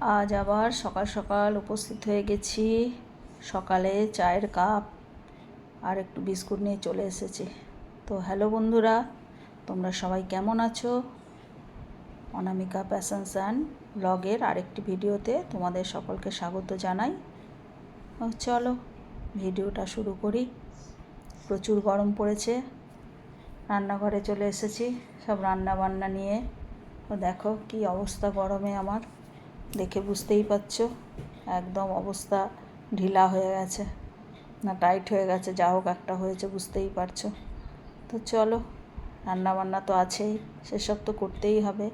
আজ আবার সকাল সকাল উপস্থিত হয়ে গেছি। সকালে চায়ের কাপ আর একটু বিস্কুট নিয়ে চলে এসেছি। তো হ্যালো বন্ধুরা, তোমরা সবাই কেমন আছো? অনামিকা প্যাশনস অ্যান্ড ব্লগের আরেকটি ভিডিওতে তোমাদের সকলকে স্বাগত জানাই। চলো ভিডিওটা শুরু করি। প্রচুর গরম পড়েছে, রান্নাঘরে চলে এসেছি সব রান্না বান্না নিয়ে। তো দেখো কি অবস্থা গরমে, আমার দেখে বুঝতেই পারছো একদম অবস্থা ঢিলা হয়ে গেছে, না টাইট হয়ে গেছে, যা হোক একটা হয়েছে, বুঝতেই পারছো। তো চলো, রান্না বান্না তো আছেই, সেসব তো করতেই হবে,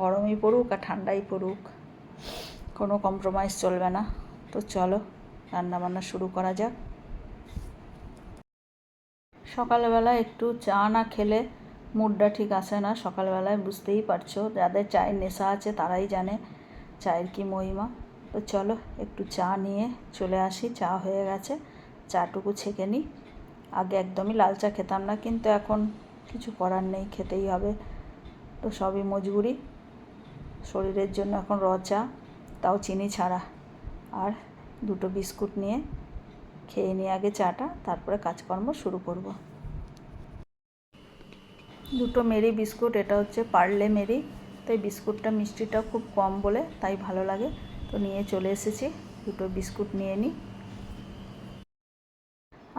গরমই পড়ুক আর ঠান্ডাই পড়ুক, কোনো কম্প্রোমাইজ চলবে না। তো চলো রান্না বান্না শুরু করা যাক। সকালবেলা একটু চা না খেলে মুডটা ঠিক আসে না সকালবেলায়, বুঝতেই পারছো, যাদের চায়ের নেশা আছে তারাই জানে চায়ের কি মহিমা। তো চলো একটু চা নিয়ে চলে আসি। চা হয়ে গেছে, চাটুকু ছেঁকে নিই। আগে একদমই লাল চা খেতাম না, কিন্তু এখন কিছু করার নেই, খেতেই হবে, তো সবই মজবুরি। শরীরের জন্য এখন চা, তাও চিনি ছাড়া। আর দুটো বিস্কুট নিয়ে খেয়ে নিয়ে আগে চাটা, তারপরে কাজকর্ম শুরু করব। দুটো মেরি বিস্কুট, এটা হচ্ছে পার্লে মেরি, তো এই বিস্কুটটা মিষ্টিটা খুব কম বলে তাই ভালো লাগে, তো নিয়ে চলে এসেছি। দুটো বিস্কুট নিয়ে নিই।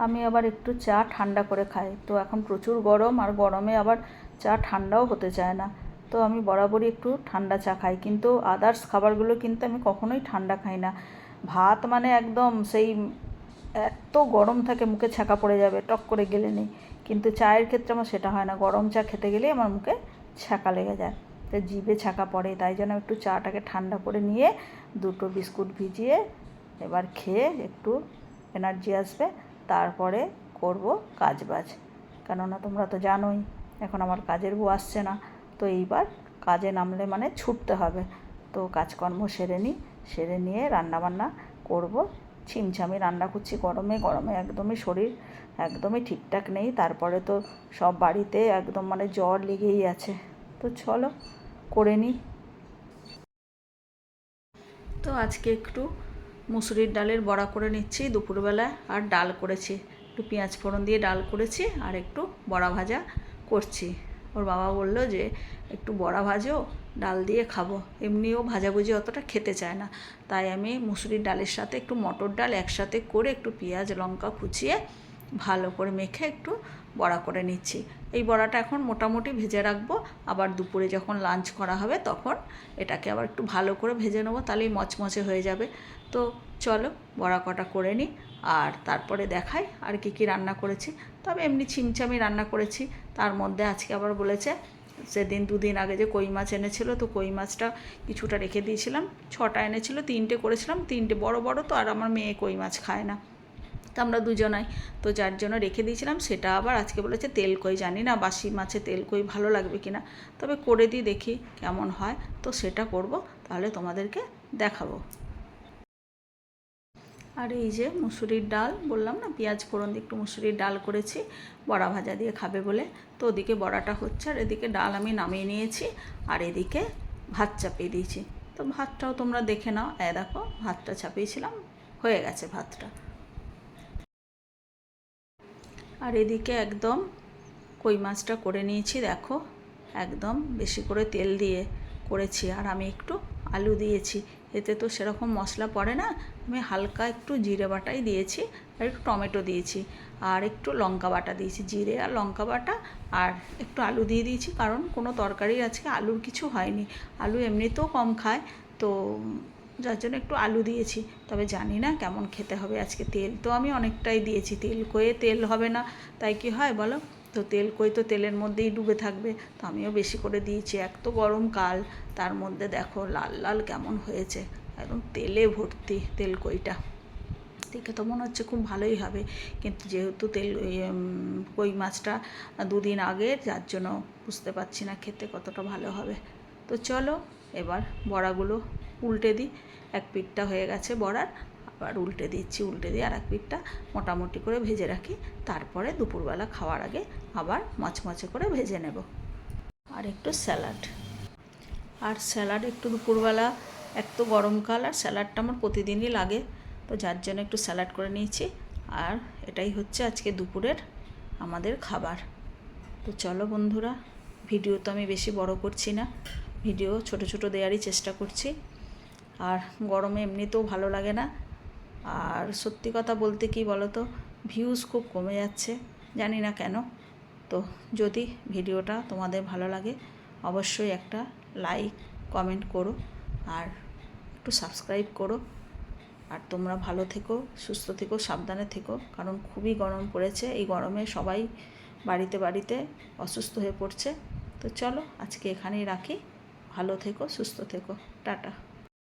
আমি আবার একটু চা ঠান্ডা করে খাই, তো এখন প্রচুর গরম, আর গরমে আবার চা ঠান্ডাও হতে চায় না, তো আমি বরাবরই একটু ঠান্ডা চা খাই। কিন্তু আদার্স খাবারগুলো কিন্তু আমি কখনোই ঠান্ডা খাই না। ভাত মানে একদম সেই এত গরম থাকে, মুখে ছ্যাঁকা পড়ে যাবে, টক করে গেলে নেই। কিন্তু চায়ের ক্ষেত্রে আমার সেটা হয় না, গরম চা খেতে গেলেই আমার মুখে ছ্যাঁকা লেগে যায়, তো জিভে ছ্যাঁকা পড়ে। তাই জন্য একটু চাটাকে ঠান্ডা করে নিয়ে দুটো বিস্কুট ভিজিয়ে এবার খেয়ে একটু এনার্জি আসবে, তারপরে করব কাজবাজ। কেননা তোমরা তো জানোই এখন আমার কাজের বউ আসছে না, তো এইবার কাজে নামলে মানে ছুটতে হবে। তো কাজকর্ম সেরে নিই, সেরে নিয়ে রান্নাবান্না করব। ছিমছামি রান্না করছি গরমে, গরমে একদমই শরীর একদমই ঠিকঠাক নেই। তারপরে তো সব বাড়িতে একদম মানে জ্বর লেগেই আছে। তো চলো করে নিই। তো আজকে একটু মুসুরির ডালের বড়া করে নিচ্ছি দুপুরবেলা, আর ডাল করেছি, একটু পেঁয়াজ ফোড়ন দিয়ে ডাল করেছি, আর একটু বড়া ভাজা করছি। ওর বাবা বললো যে একটু বড়া ভাজো, ডাল দিয়ে খাবো, এমনিও ভাজাভুজি অতটা খেতে চায় না, তাই আমি মুসুরির ডালের সাথে একটু মটর ডাল একসাথে করে একটু পেঁয়াজ লঙ্কা কুচিয়ে ভালো করে মেখে একটু বড়া করে নিচ্ছি। এই বড়াটা এখন মোটামুটি ভেজে রাখবো, আবার দুপুরে যখন লাঞ্চ করা হবে তখন এটাকে আবার একটু ভালো করে ভেজে নেবো, তাহলেই মচমচে হয়ে যাবে। তো চলো বড়া কটা করে নিই, আর তারপরে দেখাই আর কি কি রান্না করেছি। তবে এমনি ছিমছামি রান্না করেছি। তার মধ্যে আজকে আবার বলেছে, সেদিন দুদিন আগে যে কই মাছ এনেছিল, তো কই মাছটা কিছুটা রেখে দিয়েছিলাম, 6টা এনেছিল, 3টে করেছিলাম, 3টে বড় বড়, তো আর আমার মেয়ে কই মাছ খায় না, তো আমরা দুজনাই, তো যার জন্য রেখে দিয়েছিলাম, সেটা আবার আজকে বলেছে তেল কই। জানি না বাসি মাছে তেল কই ভালো লাগবে কি না, তবে করে দিই দেখি কেমন হয়, তো সেটা করব, তাহলে তোমাদেরকে দেখাবো। আর এই যে মুসুরির ডাল, বললাম না পেঁয়াজ ফোড়ন দিয়ে একটু মুসুরির ডাল করেছি বড়া ভাজা দিয়ে খাবে বলে, তো ওদিকে বড়াটা হচ্ছে, আর এদিকে ডাল আমি নামিয়ে নিয়েছি, আর এদিকে ভাত চাপিয়ে দিয়েছি। তো ভাতটাও তোমরা দেখে নাও, দেখো ভাতটা চাপিয়েছিলাম, হয়ে গেছে ভাতটা। আর এদিকে একদম কই মাছটা করে নিয়েছি, দেখো একদম বেশি করে তেল দিয়ে করেছি, আর আমি একটু আলু দিয়েছি, এতে তো সেরকম মশলা পড়ে না, আমি হালকা একটু জিরে বাটাই দিয়েছি, আর একটু টমেটো দিয়েছি, আর একটু লঙ্কা বাটা দিয়েছি, জিরে আর লঙ্কা বাটা, আর একটু আলু দিয়ে দিয়েছি, কারণ কোনো তরকারির আজকে আলুর কিছু হয়নি, আলু এমনিতেও কম খায়, তো যার জন্য একটু আলু দিয়েছি। তবে জানি না কেমন খেতে হবে আজকে, তেল তো আমি অনেকটাই দিয়েছি, তেল কয়ে তেল হবে না তাই কি হয় বলো, তো তেল কই তো তেলের মধ্যেই ডুবে থাকবে, তো আমিও বেশি করে দিয়েছি। এক তো গরমকাল, তার মধ্যে দেখো লাল লাল কেমন হয়েছে, একদম তেলে ভর্তি তেল কইটা, দেখে তো মনে হচ্ছে খুব ভালোই হবে, কিন্তু যেহেতু কই মাছটা দুদিন আগের, যার জন্য বুঝতে পারছি না খেতে কতটা ভালো হবে। তো চলো এবার বড়াগুলো উল্টে দিই, এক পিঠটা হয়ে গেছে বড়ার, আবার উল্টে দিচ্ছি, উল্টে দিয়ে আর এক পিঠটা মোটামুটি করে ভেজে রাখি, তারপরে দুপুরবেলা খাওয়ার আগে আবার মচমচে করে ভেজে নেব। আর একটু স্যালাড, আর স্যালাড একটু দুপুরবেলা এক তো গরমকাল আর স্যালাডটা আমার প্রতিদিনই লাগে, তো যার জন্য একটু স্যালাড করে নিয়েছি। আর এটাই হচ্ছে আজকে দুপুরের আমাদের খাবার। তো চলো বন্ধুরা, ভিডিও তো আমি বেশি বড় করছি না, ভিডিও ছোট ছোট দেওয়ারই চেষ্টা করছি। আর গরমে এমনিতেও ভালো লাগে না। আর সত্যি কথা বলতে কি বলো তো, ভিউজ খুব কমে যাচ্ছে, জানি না কেন। তো যদি ভিডিওটা তোমাদের ভালো লাগে অবশ্যই একটা লাইক কমেন্ট করো আর একটু সাবস্ক্রাইব করো। আর তোমরা ভালো থেকো, সুস্থ থেকো, সাবধানে থেকো, কারণ খুবই গরম পড়েছে। এই গরমে সবাই বাড়িতে বাড়িতে অসুস্থ হয়ে পড়ছে। তো চলো আজকে এখানেই রাখি, ভালো থেকো, সুস্থ থেকো, টাটা।